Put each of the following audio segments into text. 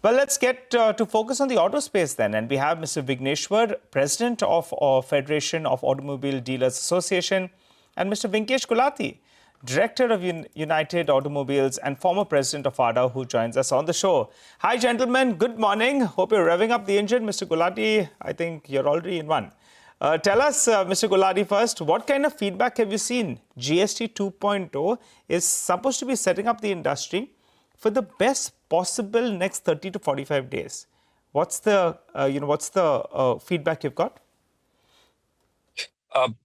Well, let's get to focus on the auto space then. And we have Mr. Vigneshwar, President of Federation of Automobile Dealers Association, and Mr. Vinkesh Gulati, Director of United Automobiles and former President of FADA, who joins us on the show. Hi, gentlemen. Good morning. Hope you're revving up the engine. Mr. Gulati, I think you're already in one. Tell us, Mr. Gulati, first, what kind of feedback have you seen? GST 2.0 is supposed to be setting up the industry for the best possible next 30 to 45 days. What's the feedback you've got?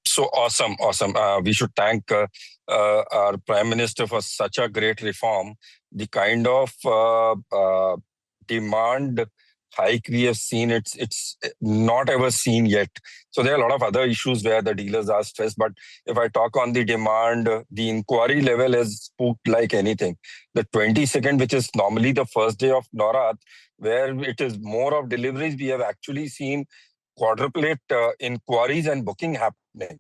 So awesome. We should thank our Prime Minister for such a great reform. The kind of demand hike we have seen, it's not ever seen yet. So there are a lot of other issues where the dealers are stressed. But if I talk on the demand, the inquiry level is spooked like anything. The 22nd, which is normally the first day of Navrat, where it is more of deliveries, we have actually seen quadruplet inquiries and booking happening.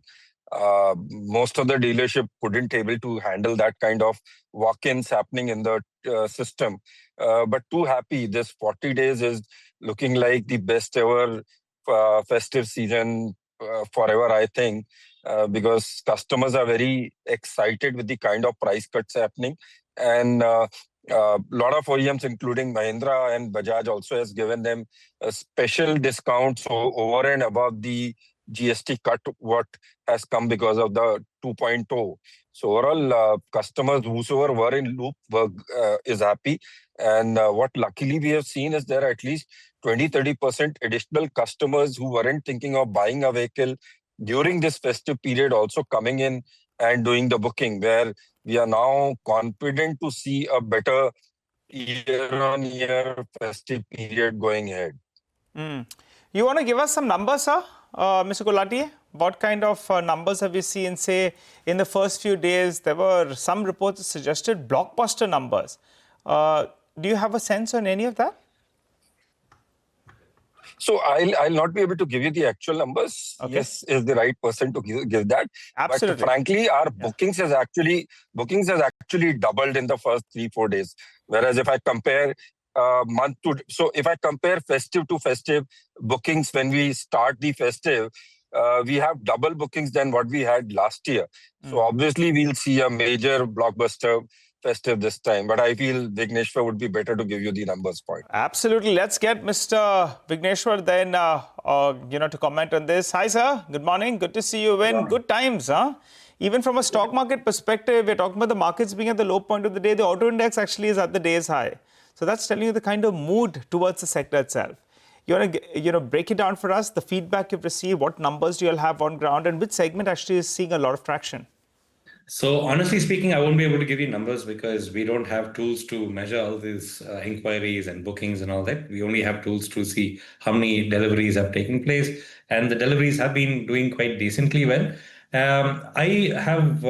Most of the dealership couldn't able to handle that kind of walk-ins happening in the system. But too happy, this 40 days is looking like the best ever festive season forever, I think, because customers are very excited with the kind of price cuts happening. And a lot of OEMs, including Mahindra and Bajaj, also has given them a special discounts over and above the GST cut what has come because of the 2.0. So overall, customers whosoever were in loop is happy. And what luckily we have seen is there are at least 20-30% additional customers who weren't thinking of buying a vehicle during this festive period also coming in and doing the booking, where we are now confident to see a better year-on-year festive period going ahead. You want to give us some numbers, sir? Mr. Gulati, what kind of numbers have you seen, say, in the first few days? There were some reports that suggested blockbuster numbers. Do you have a sense on any of that? So I'll not be able to give you the actual numbers. Okay. Yes, is the right person to give that. Absolutely. But frankly, our bookings has actually doubled in the first 3-4 days. Whereas if I compare if I compare festive to festive bookings, when we start the festive, we have double bookings than what we had last year. So obviously we'll see a major blockbuster festive this time. But I feel Vigneshwar would be better to give you the numbers point. Absolutely. Let's get Mr. Vigneshwar then, to comment on this. Hi, sir. Good morning. Good to see you in. Good times, huh? Even from a stock market perspective, we're talking about the markets being at the low point of the day. The auto index actually is at the day's high. So that's telling you the kind of mood towards the sector itself. You want to break it down for us, the feedback you've received, what numbers do you all have on ground, and which segment actually is seeing a lot of traction? So honestly speaking, I won't be able to give you numbers because we don't have tools to measure all these inquiries and bookings and all that. We only have tools to see how many deliveries have taken place, and the deliveries have been doing quite decently well. I have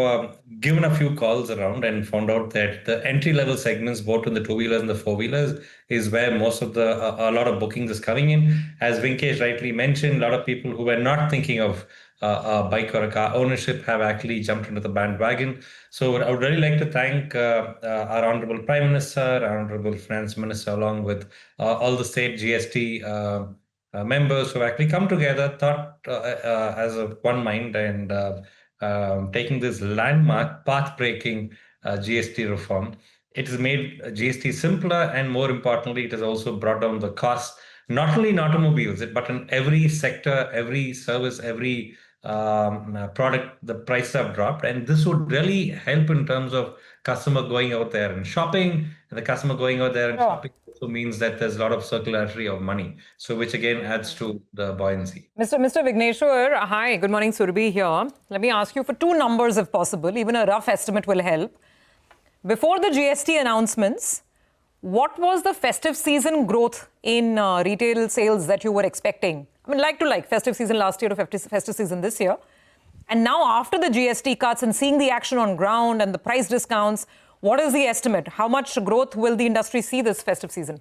given a few calls around and found out that the entry-level segments, both in the two-wheelers and the four-wheelers, is where most of a lot of bookings is coming in. As Vinkesh rightly mentioned, a lot of people who were not thinking of a bike or a car ownership have actually jumped into the bandwagon. So I would really like to thank our Honorable Prime Minister, our Honorable Finance Minister, along with all the state GST members who actually come together, thought as a one mind, and taking this landmark, path-breaking GST reform. It has made GST simpler, and more importantly, it has also brought down the costs, not only in automobiles, but in every sector, every service, every product. The prices have dropped, and this would really help in terms of customer going out there and shopping. And the customer going out there and shopping also means that there's a lot of circularity of money, so which again adds to the buoyancy. Mr. Vigneshwar, hi, good morning, Surabhi here. Let me ask you for two numbers if possible. Even a rough estimate will help. Before the GST announcements, what was the festive season growth in retail sales that you were expecting? I mean, like to like, festive season last year to festive season this year. And now after the GST cuts and seeing the action on ground and the price discounts, what is the estimate? How much growth will the industry see this festive season?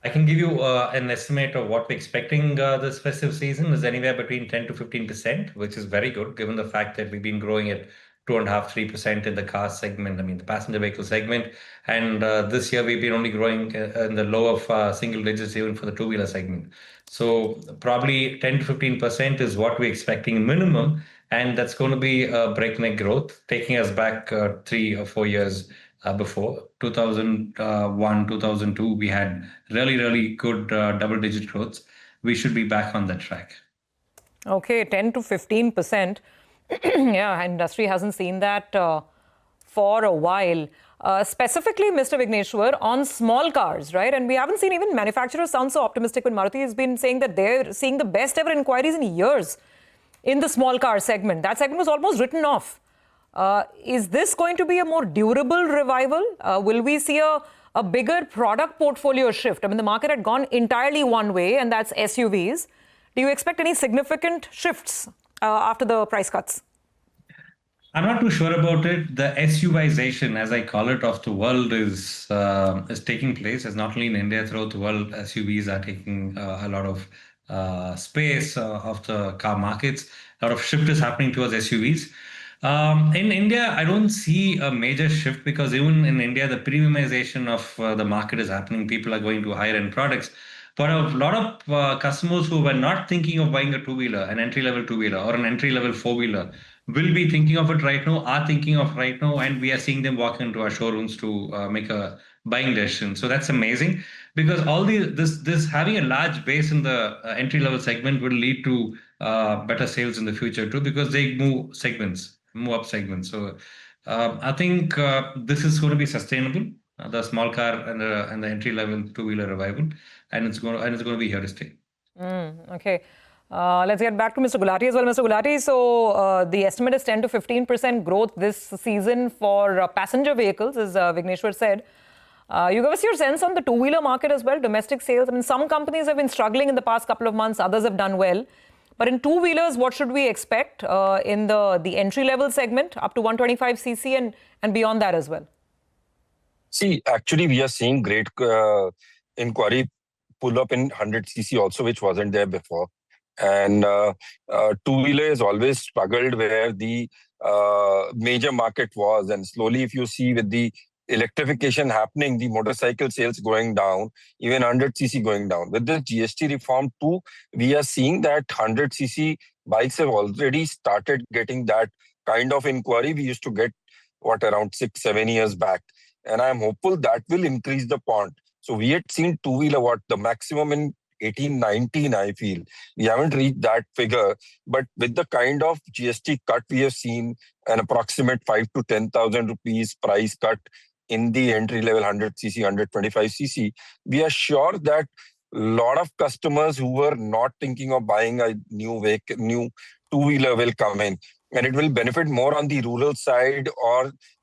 I can give you an estimate of what we're expecting this festive season is anywhere between 10 to 15%, which is very good given the fact that we've been growing at 2.5-3% in the car segment, I mean the passenger vehicle segment. And this year we've been only growing in the low of single digits even for the two-wheeler segment. So probably 10 to 15% is what we're expecting minimum. And that's going to be a breakneck growth, taking us back 3 or 4 years before. 2001, 2002, we had really good double-digit growths. We should be back on that track. Okay, 10 to 15%. Yeah, industry hasn't seen that for a while. Specifically, Mr. Vigneshwar, on small cars, right? And we haven't seen even manufacturers sound so optimistic when Maruti has been saying that they're seeing the best ever inquiries in years in the small car segment. That segment was almost written off. Is this going to be a more durable revival? Will we see a bigger product portfolio shift? I mean, the market had gone entirely one way, and that's SUVs. Do you expect any significant shifts after the price cuts? I'm not too sure about it. The SUVization, as I call it, of the world is taking place. It's not only in India, throughout the world, SUVs are taking a lot of space of the car markets. A lot of shift is happening towards SUVs. In India, I don't see a major shift because even in India, the premiumization of the market is happening. People are going to higher end products. But a lot of customers who were not thinking of buying a two-wheeler, an entry-level two-wheeler or an entry-level four-wheeler, will be thinking of it right now, are thinking of right now, and we are seeing them walk into our showrooms to make a buying decision. So that's amazing because all this having a large base in the entry-level segment will lead to better sales in the future too because they move up segments. So I think this is going to be sustainable. The small car and the entry-level two-wheeler revival, and it's going to be here to stay. Okay. Let's get back to Mr. Gulati as well. Mr. Gulati, so the estimate is 10 to 15% growth this season for passenger vehicles, as Vigneshwar said. You give us your sense on the two-wheeler market as well, domestic sales. I mean, some companies have been struggling in the past couple of months, others have done well. But in two-wheelers, what should we expect in the entry-level segment up to 125cc and beyond that as well? See, actually, we are seeing great inquiry pull up in 100cc also, which wasn't there before. And two-wheeler has always struggled where the major market was. And slowly, if you see with the electrification happening, the motorcycle sales going down, even 100cc going down. With the GST reform too, we are seeing that 100cc bikes have already started getting that kind of inquiry we used to get, around 6-7 years back. And I'm hopeful that will increase the pond. So we had seen two-wheeler, the maximum in 18-19, I feel. We haven't reached that figure. But with the kind of GST cut we have seen, an approximate 5,000 to 10,000 rupees price cut in the entry-level 100cc, 125cc, we are sure that a lot of customers who were not thinking of buying a new vehicle, new two-wheeler will come in. And it will benefit more on the rural side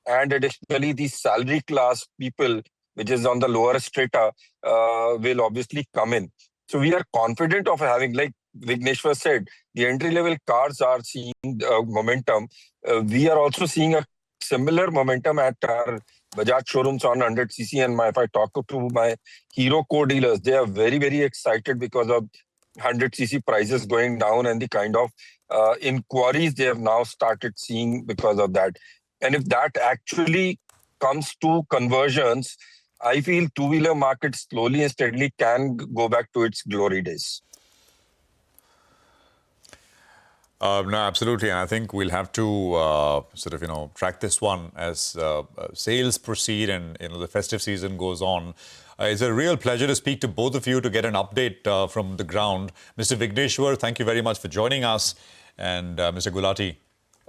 and additionally the salary class people, which is on the lower strata, will obviously come in. So we are confident of having, like Vigneshwar said, the entry-level cars are seeing momentum. We are also seeing a similar momentum at our Bajaj showrooms on 100cc. And if I talk to my Hero co-dealers, they are very excited because of 100cc prices going down and the kind of inquiries they have now started seeing because of that. And if that actually comes to conversions, I feel two-wheeler market slowly and steadily can go back to its glory days. No, absolutely. And I think we'll have to track this one as sales proceed and the festive season goes on. It's a real pleasure to speak to both of you to get an update from the ground. Mr. Vigneshwar, thank you very much for joining us. And Mr. Gulati,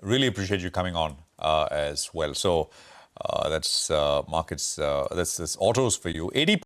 really appreciate you coming on as well. So that's markets, that's autos for you. 80